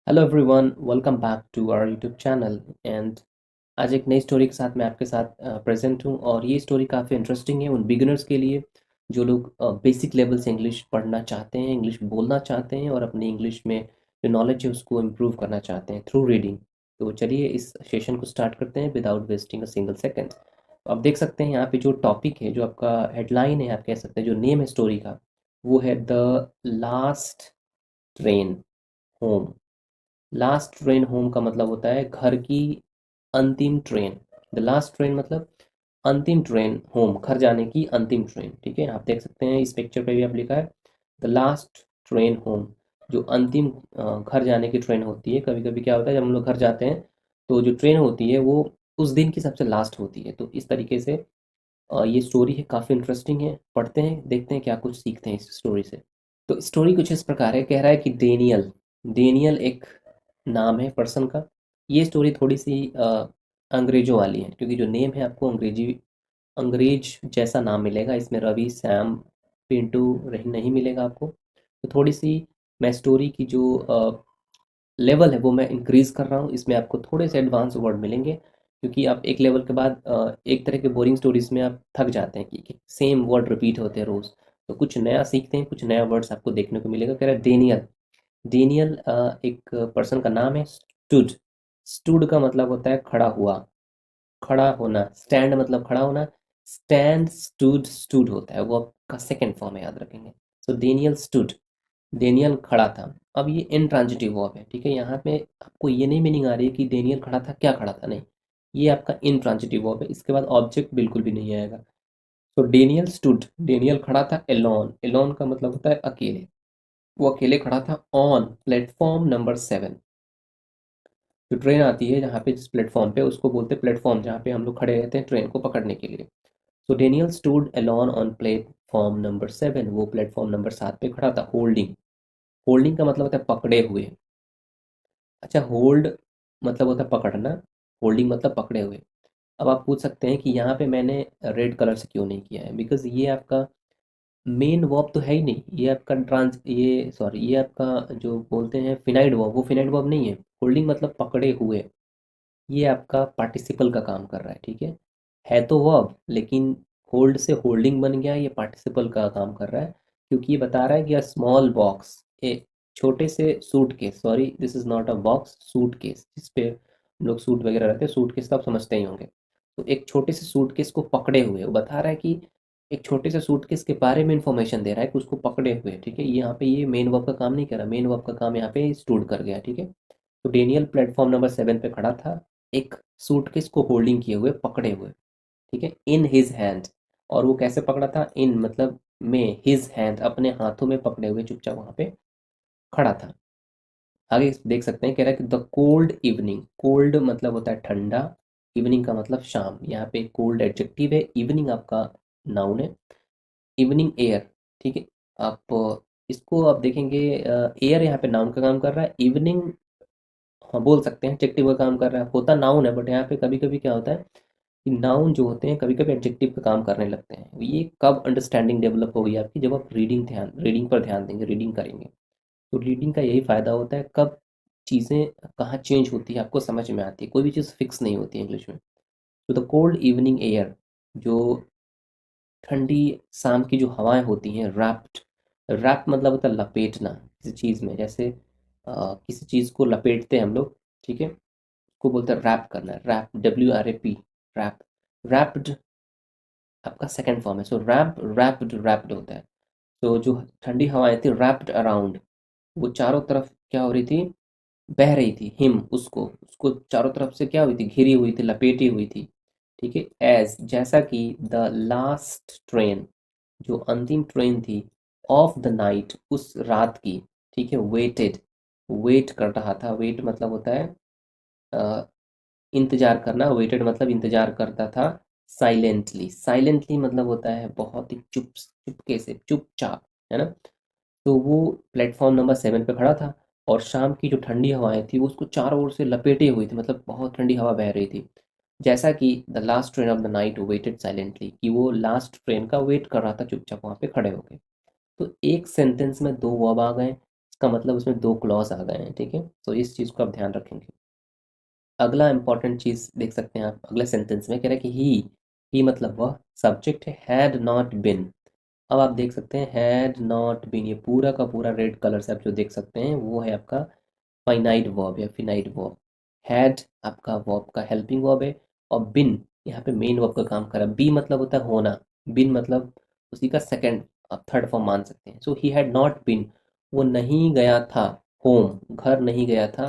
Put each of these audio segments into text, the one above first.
Hello everyone, welcome back to our YouTube channel. And आज एक नई स्टोरी के साथ मैं आपके साथ प्रेजेंट हूँ। और ये स्टोरी काफ़ी इंटरेस्टिंग है उन बिगिनर्स के लिए जो लोग बेसिक लेवल से इंग्लिश पढ़ना चाहते हैं, इंग्लिश बोलना चाहते हैं और अपनी इंग्लिश में जो नॉलेज है उसको इम्प्रूव करना चाहते हैं थ्रू रीडिंग। तो चलिए इस सेशन को स्टार्ट करते हैं without wasting a single second. तो आप देख सकते हैं यहाँ पे जो टॉपिक है, जो आपका हेडलाइन है, आप कह सकते हैं जो नेम है स्टोरी का, वो है the last train home. Last train home का मतलब होता है घर की अंतिम ट्रेन। द लास्ट ट्रेन मतलब अंतिम ट्रेन होम, घर जाने की अंतिम ट्रेन। ठीक है, आप देख सकते हैं इस पिक्चर पे भी आप लिखा है द लास्ट ट्रेन होम, जो अंतिम घर जाने की ट्रेन होती है। कभी कभी क्या होता है, जब हम लोग घर जाते हैं तो जो ट्रेन होती है वो उस दिन की सबसे लास्ट होती है। तो इस तरीके से ये स्टोरी है, काफ़ी इंटरेस्टिंग है। पढ़ते हैं, देखते हैं क्या कुछ सीखते हैं इस स्टोरी से। तो स्टोरी कुछ इस प्रकार है, कह रहा है कि डेनियल, डेनियल एक नाम है पर्सन का। ये स्टोरी थोड़ी सी अंग्रेजों वाली है, क्योंकि जो नेम है आपको अंग्रेज जैसा नाम मिलेगा इसमें। रवि, सैम, पिंटू नहीं मिलेगा आपको। तो थोड़ी सी मैं स्टोरी की जो लेवल है वो मैं इंक्रीज़ कर रहा हूँ। इसमें आपको थोड़े से एडवांस वर्ड मिलेंगे, क्योंकि आप एक लेवल के बाद एक तरह के बोरिंग स्टोरीज में आप थक जाते हैं कि सेम वर्ड रिपीट होते हैं रोज़। तो कुछ नया सीखते हैं, कुछ नया वर्ड्स आपको देखने को मिलेगा। कह रहा है डेनियल। डेनियल एक पर्सन का नाम है। स्टूड, स्टूड का मतलब होता है खड़ा हुआ, खड़ा होना। स्टैंड मतलब खड़ा होना। स्टैंड, स्टूड, स्टूड होता है वो आपका सेकंड फॉर्म है, याद रखेंगे। सो डेनियल स्टूड, डेनियल खड़ा था। अब ये इनट्रांजिटिव वर्ब है, ठीक है। यहाँ पे आपको ये नहीं मीनिंग आ रही है कि डेनियल खड़ा था, क्या खड़ा था, नहीं। ये आपका इनट्रांजिटिव वर्ब है, इसके बाद ऑब्जेक्ट बिल्कुल भी नहीं आएगा। तो डेनियल स्टूड, डेनियल खड़ा था एलोन। एलोन का मतलब होता है अकेले। वो अकेले खड़ा था ऑन प्लेटफॉर्म नंबर 7। जो ट्रेन आती है जहाँ पे, जिस प्लेटफॉर्म पे, उसको बोलते हैं प्लेटफॉर्म, जहाँ पे हम लोग खड़े रहते हैं ट्रेन को पकड़ने के लिए। So Daniel stood alone on platform number 7। वो प्लेटफॉर्म नंबर 7 पे खड़ा था। होल्डिंग, होल्डिंग का मतलब होता है पकड़े हुए। अच्छा, होल्ड मतलब होता है पकड़ना, होल्डिंग मतलब पकड़े हुए। अब आप पूछ सकते हैं कि यहाँ पे मैंने रेड कलर से क्यों नहीं किया है, बिकॉज ये आपका मेन वर्ब तो है ही नहीं। ये आपका ये सॉरी, ये आपका जो बोलते हैं फिनाइड वर्ब, वो फिनाइड वर्ब नहीं है। होल्डिंग मतलब पकड़े हुए, ये आपका पार्टिसिपल का काम कर रहा है, ठीक है तो वर्ब, लेकिन होल्ड से होल्डिंग बन गया, ये पार्टिसिपल का काम कर रहा है। क्योंकि ये बता रहा है कि अ स्मॉल बॉक्स, एक छोटे से suit case, sorry this is not a box, suit case, जिस पे लोग सूट वगैरह रहते हैं, सूट केस तो आप समझते ही होंगे। तो एक छोटे से सूट केस को पकड़े हुए, वो बता रहा है कि एक छोटे से सूट केस के बारे में इंफॉर्मेशन दे रहा है कि उसको पकड़े हुए, ठीक है। ये यहाँ पे ये मेन वर्ब का काम नहीं कर रहा, मेन वर्ब का काम यहाँ पे स्टूड कर गया, ठीक है। तो डेनियल प्लेटफॉर्म नंबर 7 पे खड़ा था, एक सूटकेस को होल्डिंग किए हुए, पकड़े हुए, ठीक है, इन हिज हैंड। और वो कैसे पकड़ा था, इन मतलब में, हिज हैंड अपने हाथों में पकड़े हुए चुपचाप वहां पे खड़ा था। आगे देख सकते हैं, कह रहा है कि द कोल्ड इवनिंग, कोल्ड मतलब होता है ठंडा, इवनिंग का मतलब शाम। यहाँ पे कोल्ड एडजेक्टिव है, इवनिंग आपका नाउन है। इवनिंग एयर, ठीक है। आप इसको आप देखेंगे, एयर यहाँ पे नाउन का काम कर रहा है, इवनिंग, हाँ बोल सकते हैं एडजेक्टिव का काम कर रहा है। होता नाउन है, बट यहाँ पे कभी कभी क्या होता है कि नाउन जो होते हैं कभी कभी एडजेक्टिव का काम करने लगते हैं। ये कब अंडरस्टैंडिंग डेवलप होगी आपकी, जब आप रीडिंग पर ध्यान देंगे, रीडिंग करेंगे। तो रीडिंग का यही फ़ायदा होता है, कब चीज़ें कहाँ चेंज होती है आपको समझ में आती है। कोई भी चीज़ फिक्स नहीं होती है इंग्लिश में। तो द कोल्ड इवनिंग एयर, जो ठंडी शाम की जो हवाएं होती हैं, रैप्ड, रैप मतलब होता है लपेटना किसी चीज़ में। जैसे किसी चीज़ को लपेटते हैं हम लोग, ठीक है, को बोलते हैं रैप करना, रैप, WRAP, रैप। रैप्ड आपका सेकंड फॉर्म है। सो रैप, रैप्ड, रैप्ड होता है। तो जो ठंडी हवाएं थी, रैप्ड अराउंड, वो चारों तरफ क्या हो रही थी, बह रही थी। हिम, उसको उसको चारों तरफ से क्या हुई थी, घिरी हुई थी, लपेटी हुई थी, ठीक है। एज जैसा कि द लास्ट ट्रेन, जो अंतिम ट्रेन थी, ऑफ द नाइट उस रात की, ठीक है, वेटेड, वेट कर रहा था। वेट मतलब होता है इंतजार करना। वेटेड मतलब इंतजार करता था। साइलेंटली, साइलेंटली मतलब होता है बहुत ही चुपके से, चुपचाप, है ना। तो वो प्लेटफॉर्म नंबर 7 पे खड़ा था, और शाम की जो ठंडी हवाएं थी वो उसको चारों ओर से लपेटे हुई थी, मतलब बहुत ठंडी हवा बह रही थी। जैसा कि the last train of the night waited silently, कि वो लास्ट ट्रेन का वेट कर रहा था चुपचाप वहां पे खड़े होके। तो एक सेंटेंस में दो वर्ब आ गए। इसका मतलब उसमें दो क्लॉज आ गए हैं, ठीक है, तो इस चीज़ को आप ध्यान रखेंगे। अगला इंपॉर्टेंट चीज़ देख सकते हैं आप अगले सेंटेंस में, कह रहा है कि ही मतलब वह, सब्जेक्ट है हैड नॉट बिन। अब आप देख सकते हैं हैड नॉट बिन, ये पूरा का पूरा रेड कलर से आप जो देख सकते हैं वो है आपका फाइनाइट वर्ब या फिनाइट वर्ब। हैड आपका वर्ब का हेल्पिंग वर्ब है, और बिन यहाँ पे मेन वर्ब का काम कर रहा है। बी मतलब होता है होना, बिन मतलब उसी का सेकंड आप थर्ड फॉर्म मान सकते हैं। सो ही हैड नॉट बिन, वो नहीं गया था होम, घर नहीं गया था,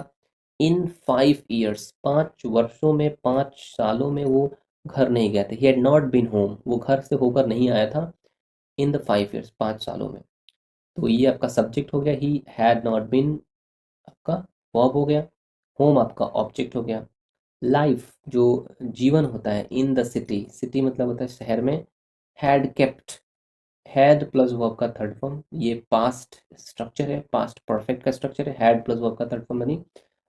इन 5 ईयर्स, 5 वर्षों में, 5 सालों में वो घर नहीं गया था। He had not been home, वो घर से होकर नहीं आया था इन द 5 ईयर्स, 5 सालों में। तो ये आपका सब्जेक्ट हो गया, ही हैड नॉट बिन आपका वर्ब हो गया, होम आपका ऑब्जेक्ट हो गया। लाइफ जो जीवन होता है इन द सिटी, सिटी मतलब होता है शहर में, had kept, had plus verb का थर्ड फॉर्म, ये पास्ट स्ट्रक्चर है, पास्ट परफेक्ट का स्ट्रक्चर है, हैड प्लस वर्ब का थर्ड फॉर्म यानी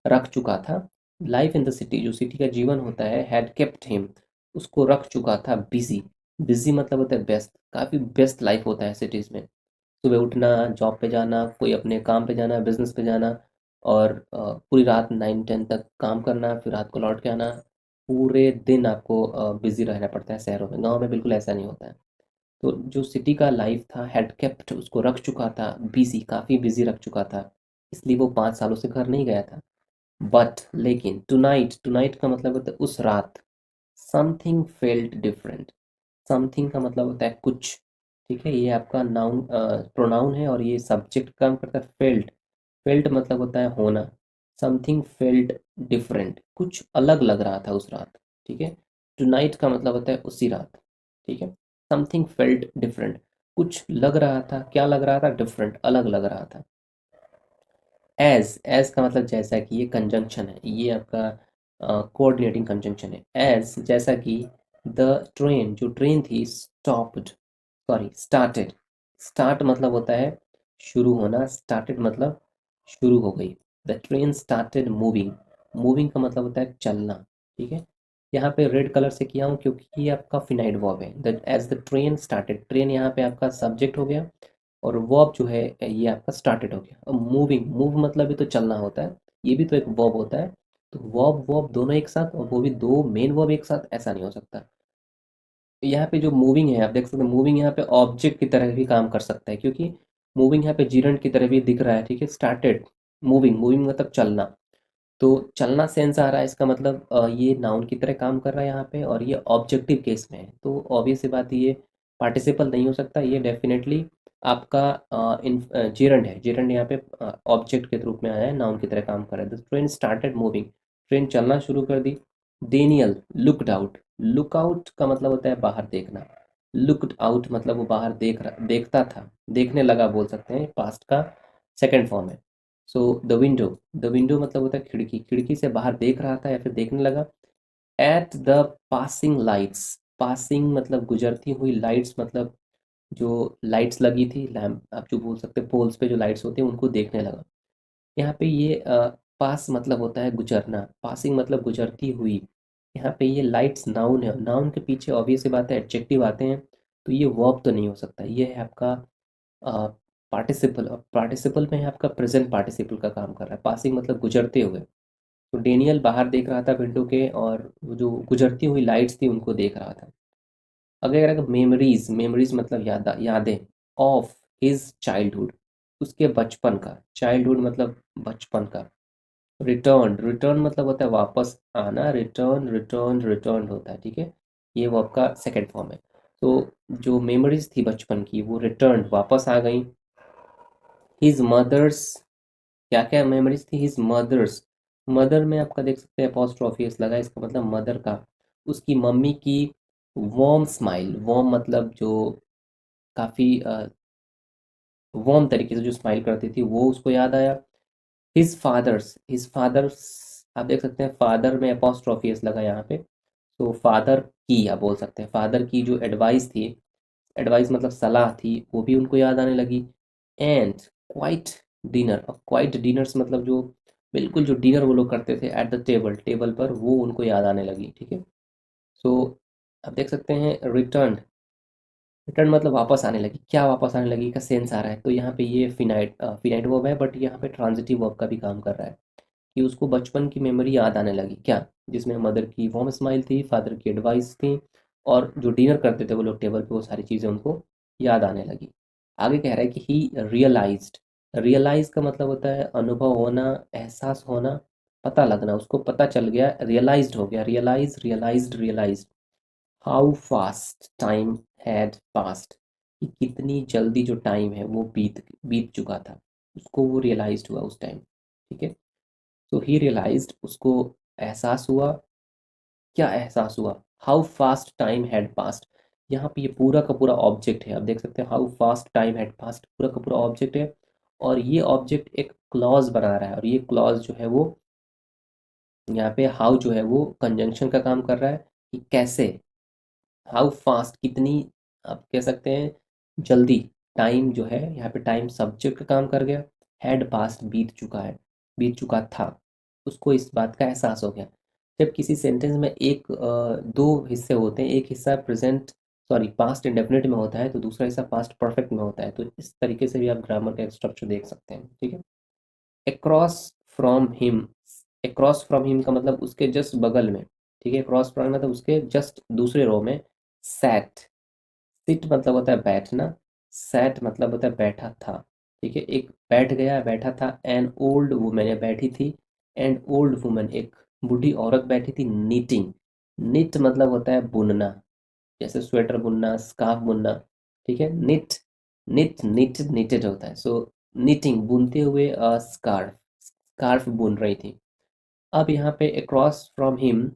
रख चुका था। लाइफ इन द सिटी जो सिटी का जीवन होता है, हैड केप्ट हिम, उसको रख चुका था बिजी। बिजी मतलब होता है व्यस्त, काफ़ी व्यस्त लाइफ होता है सिटीज़ में। सुबह उठना, जॉब पे जाना, कोई अपने काम पे जाना, बिजनेस पे जाना, और पूरी रात 9-10 तक काम करना, फिर रात को लौट के आना, पूरे दिन आपको बिजी रहना पड़ता है शहरों में। गांव में बिल्कुल ऐसा नहीं होता है। तो जो सिटी का लाइफ था हैड केप्ट, उसको रख चुका था बिजी, काफ़ी बिजी रख चुका था, इसलिए वो 5 सालों से घर नहीं गया था। बट लेकिन टुनाइट, टुनाइट का मतलब होता है उस रात, समथिंग फेल्ट डिफरेंट, समथिंग का मतलब होता है कुछ, ठीक है, ये आपका नाउन प्रोनाउन है और ये सब्जेक्ट काम करता है फेल्ट। फेल्ट मतलब होता है होना, समथिंग फेल्ट डिफरेंट, कुछ अलग लग रहा था उस रात, ठीक है। टुनाइट का मतलब होता है उसी रात, ठीक है। समथिंग फेल्ट डिफरेंट, कुछ लग रहा था, क्या लग रहा था, डिफरेंट, अलग लग रहा था। एज का मतलब जैसा कि, ये कंजंक्शन है, ये आपका कोऑर्डिनेटिंग कंजंक्शन है। एज जैसा कि, द ट्रेन जो ट्रेन थी, स्टॉप्ड, सॉरी स्टार्टेड, स्टार्ट मतलब होता है शुरू होना, स्टार्टेड मतलब शुरू हो गई। The train started moving, moving का मतलब होता है चलना, ठीक है। यहाँ पे रेड कलर से किया हूँ क्योंकि ये आपका फिनाइट वर्ब है। The as the train started, train यहाँ पे आपका सब्जेक्ट हो गया, और वर्ब जो है ये आपका स्टार्टेड हो गया। अब मूविंग, मूव मतलब भी तो चलना होता है, ये भी तो एक वर्ब होता है। तो वर्ब वर्ब दोनों एक साथ, और वो भी दो मेन वर्ब एक साथ, ऐसा नहीं हो सकता। यहाँ पे जो मूविंग है आप देख सकते हैं, मूविंग यहाँ पे ऑब्जेक्ट की तरह भी काम कर सकता है, क्योंकि मूविंग यहाँ पे जीरंड की तरह भी दिख रहा है, ठीक है। स्टार्टेड मूविंग, मूविंग मतलब चलना, तो चलना सेंस आ रहा है, इसका मतलब ये नाउन की तरह काम कर रहा है यहाँ पे, और ये ऑब्जेक्टिव केस में है, तो ऑब्वियस सी बात है ये पार्टिसिपल नहीं हो सकता, ये डेफिनेटली आपका इन जेरंड है। जेरंड यहाँ पे ऑब्जेक्ट के रूप में आया है, नाउन की तरह काम कर रहा है। The train started moving, train चलना शुरू कर दी। Daniel looked out, look out का मतलब होता है बाहर देखना, लुकड आउट मतलब वो बाहर देखता था, देखने लगा बोल सकते हैं, पास्ट का सेकंड फॉर्म है। So the window, the window मतलब होता है खिड़की, खिड़की से बाहर देख रहा था या फिर देखने लगा। At the passing lights, passing मतलब गुजरती हुई, लाइट्स मतलब जो लाइट्स लगी थी, लैम्प आप जो बोल सकते हैं, पोल्स पे जो लाइट्स होती हैं उनको देखने लगा। यहाँ पे ये पास मतलब होता है गुजरना, पासिंग मतलब गुजरती हुई। यहाँ पे ये लाइट्स नाउन है, नाउन के पीछे ऑब्वियस सी बात है एडजेक्टिव आते हैं, तो ये वर्ब तो नहीं हो सकता, ये है आपका पार्टिसिपल, और पार्टिसिपल में है आपका प्रेजेंट पार्टिसिपल का काम कर रहा है। पासिंग मतलब गुजरते हुए, तो डेनियल बाहर देख रहा था विंडो के, और वो जो गुजरती हुई लाइट्स थी उनको देख रहा था। अगर मेमोरीज, मेमोरीज मतलब यादें, ऑफ हिज चाइल्डहुड, उसके बचपन का, चाइल्डहुड मतलब बचपन का। रिटर्न, रिटर्न मतलब होता है वापस आना, रिटर्न रिटर्न रिटर्न होता है, ठीक है, ये वो आपका सेकंड फॉर्म है। तो जो मेमोरीज थी बचपन की वो रिटर्न वापस आ गई। हिज मदर्स, क्या क्या मेमोरीज थी, हिज मदर्स, मदर में आपका देख सकते हैं अपॉस्ट्रोफी एस लगा, इसका मतलब मदर का, उसकी मम्मी की वार्म स्माइल, वार्म मतलब जो काफ़ी वार्म तरीके से जो स्माइल करती थी वो उसको याद आया। हिज फादर्स, हिज फादर्स आप देख सकते हैं फादर में अपॉस्ट्रोफी एस लगा यहाँ पे, तो फादर की आप बोल सकते हैं, फादर की जो एडवाइस थी, एडवाइस मतलब सलाह थी, वो भी उनको याद आने लगी। एंड क्वाइट डिनर, और क्वाइट डिनर्स मतलब जो बिल्कुल जो डिनर वो लोग करते थे एट द टेबल, टेबल पर, वो उनको याद आने लगी, ठीक है। सो आप देख सकते हैं रिटर्न, रिटर्न मतलब वापस आने लगी, क्या वापस आने लगी का सेंस आ रहा है, तो यहाँ पे ये फिनाइट फिनाइट वर्ब है, बट यहाँ पे ट्रांजिटिव वर्ब का भी काम कर रहा है कि उसको बचपन की मेमोरी याद आने लगी, क्या, जिसमें मदर की वार्म स्माइल थी, फादर की एडवाइस थी, और जो डिनर करते थे वो लोग टेबल पे, वो सारी चीज़ें उनको याद आने लगी। आगे कह रहा है कि ही रियलाइज्ड। रियलाइज का मतलब होता है अनुभव होना, एहसास होना, पता लगना, उसको पता चल गया, रियलाइज्ड हो गया, realise realised realised how fast time had passed, कि कितनी जल्दी जो टाइम है वो बीत बीत चुका था, उसको वो रियलाइज्ड हुआ उस टाइम। ठीक है, तो ही रियलाइज्ड, उसको एहसास हुआ, क्या एहसास हुआ, how fast time had past. यहाँ पे ये पूरा का पूरा ऑब्जेक्ट है, आप देख सकते हैं how fast time had past पूरा का पूरा ऑब्जेक्ट है, और ये ऑब्जेक्ट एक क्लॉज बना रहा है, और ये क्लॉज जो है वो यहाँ पे हाउ जो है वो कंजंक्शन का काम कर रहा है, कि कैसे, हाउ फास्ट कितनी, आप कह सकते हैं जल्दी, टाइम जो है यहाँ पे टाइम सब्जेक्ट का काम कर गया, हैड पास्ट बीत चुका है, बीत चुका था, उसको इस बात का एहसास हो गया। जब किसी सेंटेंस में दो हिस्से होते हैं, एक हिस्सा प्रेजेंट सॉरी पास्ट इंडेफिनिट में होता है, तो दूसरा हिस्सा पास्ट परफेक्ट में होता है, तो इस तरीके से भी आप ग्रामर का स्ट्रक्चर देख सकते हैं। ठीक है, across from him, across from him का मतलब उसके जस्ट बगल में, ठीक है, क्रॉस फ्रॉम मतलब उसके जस्ट दूसरे रो में, सैट, सिट मतलब होता है बैठना, सैट मतलब होता है बैठा था। ठीक है, एक बैठ गया, बैठा था, एन ओल्ड वुमेन, या बैठी थी, एंड ओल्ड वुमेन एक बूढ़ी औरत बैठी थी, नीटिंग, निट मतलब होता है बुनना, जैसे स्वेटर बुनना, स्कार्फ बुनना। ठीक है, निट, निट निट निटेड होता है, सो निटिंग बुनते हुए, स्कार्फ, स्कार्फ बुन रही थी। अब यहाँ पे अक्रॉस फ्रॉम हिम,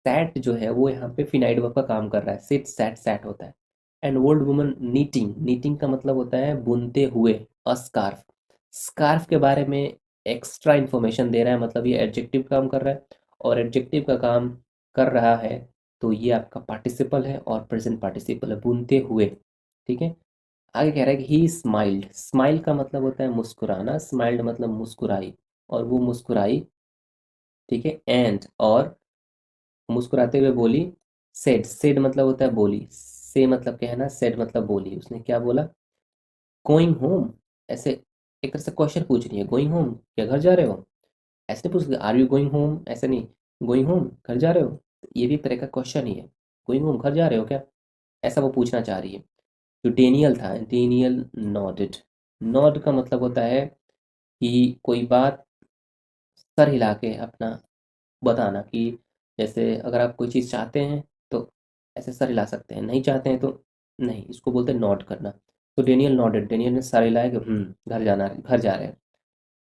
सैट जो है वो यहाँ पे फिनाइड वर्ब का काम कर रहा है, सिट सैट सैट होता है, and old woman knitting, knitting का मतलब होता है बुनते हुए, अ स्कार्फ, स्कार्फ के बारे में एक्स्ट्रा इंफॉर्मेशन दे रहा है, मतलब ये एडजेक्टिव काम कर रहा है, और एडजेक्टिव का काम कर रहा है, तो ये आपका पार्टिसिपल है और प्रेजेंट पार्टिसिपल है, बुनते हुए। ठीक है, आगे कह रहा है कि ही स्माइल्ड, स्माइल का मतलब होता है मुस्कुराना, स्माइल्ड मतलब मुस्कुराई, और वो मुस्कुराई। ठीक है, एंड और मुस्कुराते हुए बोली, सेड, सेड मतलब होता है बोली, से मतलब कहना, सेड मतलब बोली, उसने क्या बोला, गोइंग होम, ऐसे एक तरह से क्वेश्चन पूछ रही है, गोइंग होम क्या घर जा रहे हो, ऐसे नहीं पूछ रही आर यू गोइंग होम, ऐसे नहीं, गोइंग होम घर जा रहे हो, तो ये भी एक तरह का क्वेश्चन ही है, गोइंग होम घर जा रहे हो क्या, ऐसा वो पूछना चाह रही है। जो डेनियल था, डेनियल नॉडेड, नॉड का मतलब होता है कि कोई बात सर हिला के अपना बताना, कि जैसे अगर आप कोई चीज़ चाहते हैं तो ऐसे सर हिला सकते हैं, नहीं चाहते हैं तो नहीं, इसको बोलते हैं नॉट करना। तो डेनियल नॉडेड, डेनियल ने सर हिलाया कि घर जाना, घर जा रहे हैं।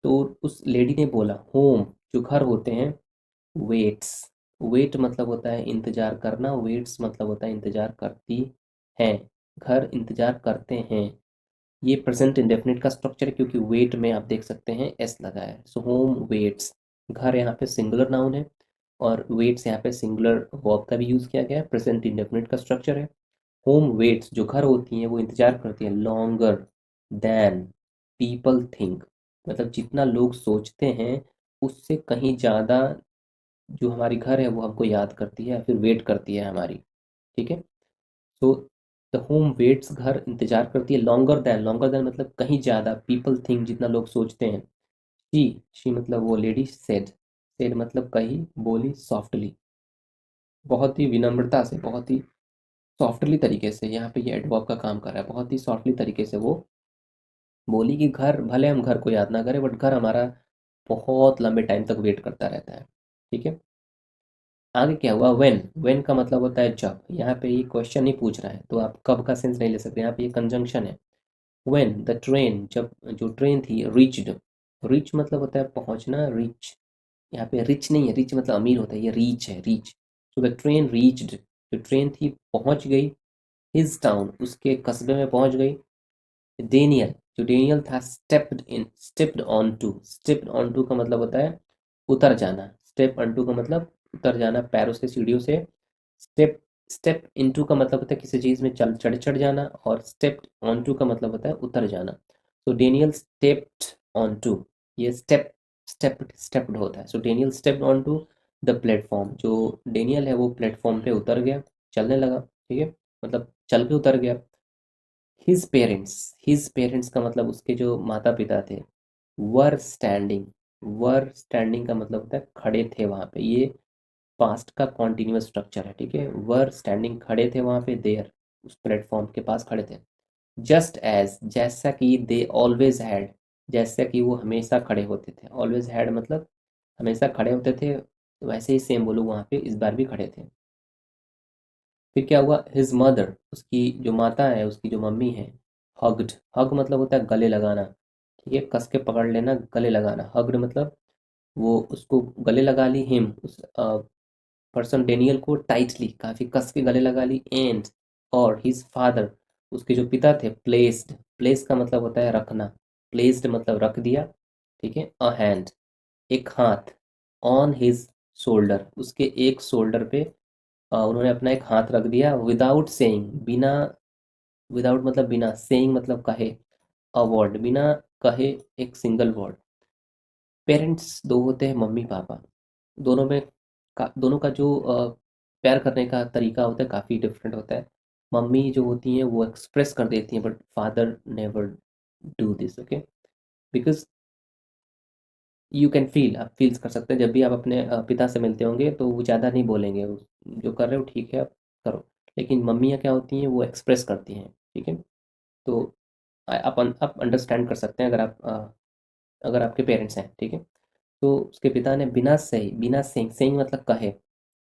तो उस लेडी ने बोला, होम जो घर होते हैं, वेट्स, वेट मतलब होता है इंतजार करना, वेट्स मतलब होता है इंतजार करती हैं, घर इंतजार करते हैं। ये प्रेजेंट इंडेफिनिट का स्ट्रक्चर है, क्योंकि वेट में आप देख सकते हैं एस लगा है, सो होम वेट्स, घर यहाँ पे सिंगुलर नाउन है, और वेट्स यहाँ पे सिंगुलर वर्ब का भी यूज़ किया गया है, प्रेजेंट इंडेफिनिट का स्ट्रक्चर है। होम वेट्स जो घर होती हैं वो इंतजार करती हैं, लॉन्गर देन पीपल थिंक, मतलब जितना लोग सोचते हैं उससे कहीं ज़्यादा जो हमारी घर है वो हमको याद करती है या फिर वेट करती है हमारी। ठीक है, तो द होम वेट्स घर इंतजार करती है, लॉन्गर देन मतलब कहीं ज़्यादा, पीपल थिंक जितना लोग सोचते हैं। शी मतलब वो लेडी, सेड मतलब कही, बोली, सॉफ्टली, बहुत ही विनम्रता से, बहुत ही सॉफ्टली तरीके से, यहाँ पे ये एडवर्ब का काम कर रहा है, बहुत ही सॉफ्टली तरीके से वो बोली कि घर, भले हम घर को याद ना करें बट घर हमारा बहुत लंबे टाइम तक वेट करता रहता है। ठीक है, आगे क्या हुआ, वेन का मतलब होता है जब, यहाँ पे ये क्वेश्चन नहीं पूछ रहा है तो आप कब का सेंस नहीं ले सकते, यहाँ पे ये कंजंक्शन है। वेन द ट्रेन, जब जो ट्रेन थी, रिच्ड, रिच मतलब होता है पहुंचना, रिच, यहाँ पे रिच नहीं है, रिच मतलब अमीर होता है, ये रीच है, रीच। तो द ट्रेन रीच्ड, जो ट्रेन थी पहुंच गई, हिज टाउन उसके कस्बे में पहुंच गई। डेनियल, जो डेनियल था, stepped on to, stepped on to का मतलब होता है उतर जाना, स्टेप ऑन टू का मतलब उतर जाना पैरों से, सीढ़ियों से। स्टेप, स्टेप इनटू का मतलब होता है किसी चीज़ में चढ़ जाना, और स्टेप ऑन टू का मतलब होता है उतर जाना। तो डेनियल स्टेप्ड ऑन टू, ये स्टेप्ड होता है, so Daniel stepped on to the platform, जो डेनियल है वो प्लेटफॉर्म पे उतर गया, चलने लगा। ठीक है, मतलब चल के उतर गया। हिज पेरेंट्स का मतलब उसके जो माता पिता थे, वर स्टैंडिंग। वर स्टैंडिंग का मतलब होता है खड़े थे वहां पे। ये पास्ट का कॉन्टिन्यूअस स्ट्रक्चर है, ठीक है। वर स्टैंडिंग, खड़े थे वहां पे, देयर, उस प्लेटफॉर्म के पास खड़े थे। जस्ट एज, जैसा कि, दे ऑलवेज हैड, जैसा कि वो हमेशा खड़े होते थे। ऑलवेज हैड मतलब हमेशा खड़े होते थे, तो वैसे ही सेम बोलो वहाँ पे इस बार भी खड़े थे। फिर क्या हुआ, हिज मदर, उसकी जो माता है, उसकी जो मम्मी है, हग्ड, हग मतलब होता है गले लगाना, ठीक है, कस के पकड़ लेना, गले लगाना। हग्ड मतलब वो उसको गले लगा ली, हिम, उस पर्सन डेनियल को टाइटली, काफी कस के गले लगा ली। एंड, और हिज फादर, उसके जो पिता थे, प्लेस्ड, प्लेस का मतलब होता है रखना, प्लेस्ड मतलब रख दिया, ठीक है। अ हैंड, एक हाथ, ऑन हिज शोल्डर, उसके एक शोल्डर पे उन्होंने अपना एक हाथ रख दिया। विदाउट सेइंग, बिना, विदाउट मतलब बिना, सेइंग मतलब कहे, अ वर्ड, बिना कहे एक सिंगल वर्ड। पेरेंट्स दो होते हैं, मम्मी पापा, दोनों में दोनों का जो प्यार करने का तरीका होता है काफ़ी डिफरेंट होता है। मम्मी जो होती हैं वो एक्सप्रेस कर देती हैं, but father never do this, okay. Because you can feel, आप फील्स कर सकते हैं, जब भी आप अपने पिता से मिलते होंगे तो वो ज़्यादा नहीं बोलेंगे, जो कर रहे हो ठीक है आप करो। लेकिन मम्मियाँ क्या होती हैं, वो एक्सप्रेस करती हैं, ठीक है। तो आप अंडरस्टैंड कर सकते हैं, अगर आपके पेरेंट्स हैं, ठीक है। तो उसके पिता ने बिना सही, बिना सेइंग, सेइंग मतलब कहे,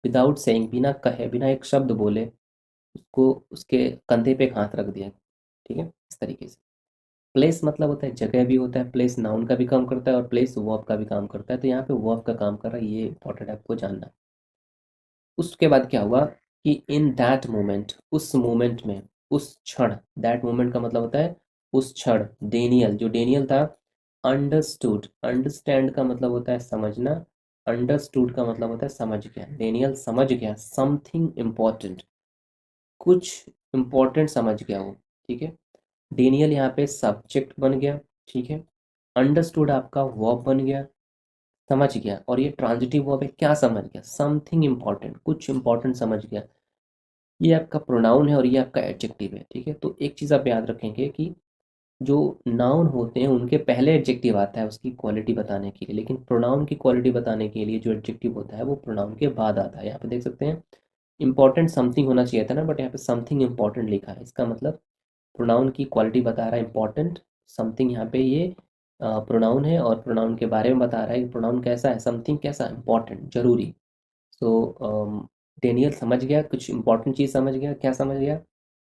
विदाउट सेइंग, बिना कहे, बिना एक शब्द बोले, उसको उसके कंधे पे एक हाथ रख दिया, ठीक है, इस तरीके से। प्लेस मतलब होता है जगह भी होता है, प्लेस नाउन का भी काम करता है और प्लेस वर्ब का भी काम करता है, तो यहाँ पे वर्ब का काम कर रहा है, ये इंपॉर्टेंट है आपको जानना। उसके बाद क्या हुआ कि इन दैट मोमेंट, उस मोमेंट में, उस क्षण, दैट मोमेंट का मतलब होता है उस क्षण, डेनियल, जो डेनियल था, अंडरस्टूड, अंडरस्टैंड का मतलब होता है समझना, अंडरस्टूड का मतलब होता है समझ गया, डेनियल समझ गया समथिंग इम्पॉर्टेंट, कुछ इम्पोर्टेंट समझ गया वो, ठीक है। डेनियल यहाँ पे सब्जेक्ट बन गया, ठीक है। अंडरस्टूड आपका वर्ब बन गया, समझ गया, और ये ट्रांजिटिव वर्ब है, क्या समझ गया, समथिंग इम्पॉर्टेंट, कुछ इम्पॉर्टेंट समझ गया। ये आपका प्रोनाउन है और ये आपका एडजेक्टिव है, ठीक है। तो एक चीज़ आप याद रखेंगे कि जो नाउन होते हैं उनके पहले एडजेक्टिव आता है उसकी क्वालिटी बताने के लिए, लेकिन प्रोनाउन की क्वालिटी बताने के लिए जो एडजेक्टिव होता है वो प्रोनाउन के बाद आता है। यहाँ पे देख सकते हैं, इंपॉर्टेंट समथिंग होना चाहिए था ना, बट यहाँ पे समथिंग इंपॉर्टेंट लिखा है, इसका मतलब प्रोनाउन की क्वालिटी बता रहा है इंपॉर्टेंट। समथिंग यहाँ पे ये प्रोनाउन है और प्रोनाउन के बारे में बता रहा है कि प्रोनाउन कैसा है, समथिंग कैसा, इंपॉर्टेंट, जरूरी। सो डेनियल समझ गया, कुछ इंपॉर्टेंट चीज़ समझ गया, क्या समझ गया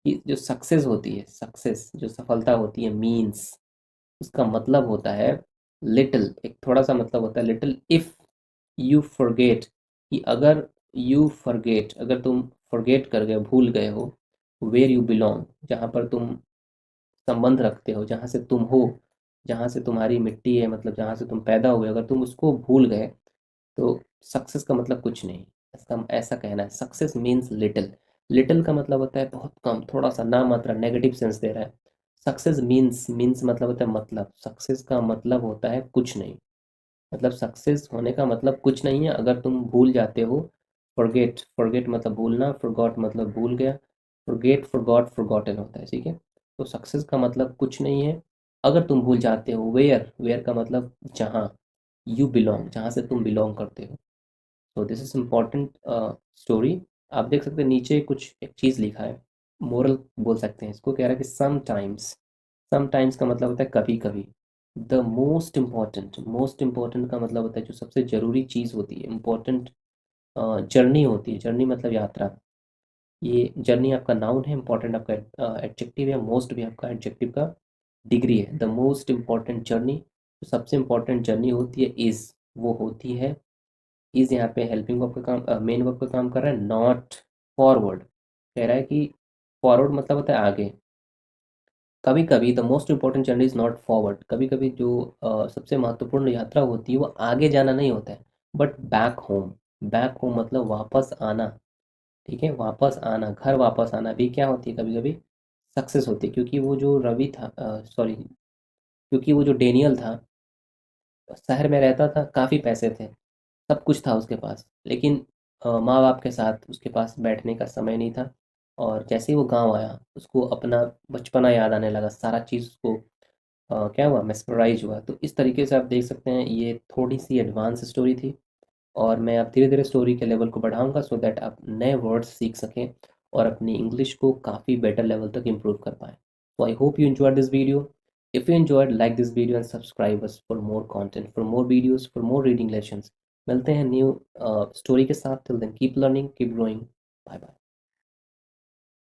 कि जो सक्सेस होती है, सक्सेस जो सफलता होती है, मीन्स, उसका मतलब होता है लिटिल, एक थोड़ा सा मतलब होता है लिटिल, इफ यू फॉरगेट, कि अगर, यू फॉरगेट, अगर तुम फॉरगेट कर गए, भूल गए हो, वेयर यू बिलोंग, जहाँ पर तुम संबंध रखते हो, जहाँ से तुम हो, जहाँ से तुम्हारी मिट्टी है, मतलब जहाँ से तुम पैदा हुए, अगर तुम उसको भूल गए तो सक्सेस का मतलब कुछ नहीं। इसका ऐसा कहना है, सक्सेस मीन्स लिटिल। लिटिल का मतलब होता है बहुत कम, थोड़ा सा, ना मात्रा, नेगेटिव सेंस दे रहा है। सक्सेस मीन्स मतलब होता है मतलब, सक्सेस का मतलब होता है कुछ नहीं, मतलब सक्सेस होने का मतलब कुछ नहीं है अगर तुम भूल जाते हो। फॉरगेट, फॉरगेट मतलब भूलना, फॉरगॉट मतलब भूल गया, फॉरगेट, फॉरगॉट, फॉरगॉटन होता है, ठीक है। तो सक्सेस का मतलब कुछ नहीं है अगर तुम भूल जाते हो। वेयर, वेयर का मतलब जहाँ, यू बिलोंग, जहाँ से तुम बिलोंग करते हो। तो दिस इज इम्पॉर्टेंट स्टोरी। आप देख सकते हैं नीचे कुछ एक चीज़ लिखा है, मोरल बोल सकते हैं इसको, कह रहा है कि समटाइम्स, समटाइम्स का मतलब होता है कभी कभी। The most important, most important का मतलब होता है जो सबसे ज़रूरी चीज़ होती है, इम्पॉर्टेंट जर्नी होती है, जर्नी मतलब यात्रा। ये जर्नी आपका नाउन है, इम्पॉर्टेंट आपका एडजेक्टिव है, मोस्ट भी आपका एडजेक्टिव का डिग्री है। द मोस्ट इम्पॉर्टेंट जर्नी, जो सबसे इम्पॉर्टेंट जर्नी होती है, इज़, वो होती है, इज़ यहाँ पे हेल्पिंग वर्ब का काम, मेन वर्ब का काम कर रहा है, नॉट फॉरवर्ड। कह रहा है कि फॉरवर्ड मतलब होता है आगे। कभी कभी the most important journey is not forward, कभी कभी जो सबसे महत्वपूर्ण यात्रा होती है वो आगे जाना नहीं होता है, but back home. Back home मतलब वापस आना, ठीक है, वापस आना, घर वापस आना भी क्या होती है, कभी कभी सक्सेस होती है। क्योंकि वो जो रवि था, सॉरी, क्योंकि वो जो डेनियल था, शहर में रहता था, काफ़ी पैसे थे, सब कुछ था उसके पास, लेकिन माँ बाप के साथ उसके पास बैठने का समय नहीं था, और जैसे ही वो गाँव आया, उसको अपना बचपना याद आने लगा, सारा चीज़ उसको क्या हुआ, मेस्मराइज़ हुआ। तो इस तरीके से आप देख सकते हैं, ये थोड़ी-सी एडवांस स्टोरी थी और मैं अब धीरे-धीरे स्टोरी के लेवल को बढ़ाऊँगा सो दैट आप नए वर्ड्स सीख सकें और अपनी इंग्लिश को काफ़ी बेटर लेवल तक इम्प्रूव कर पाएँ। So I hope you enjoyed this video. If you enjoyed, like this video and subscribe us for more content, for more videos, for more reading lessons. मिलते हैं न्यू स्टोरी के साथ। Till then, keep learning, keep growing. Bye bye.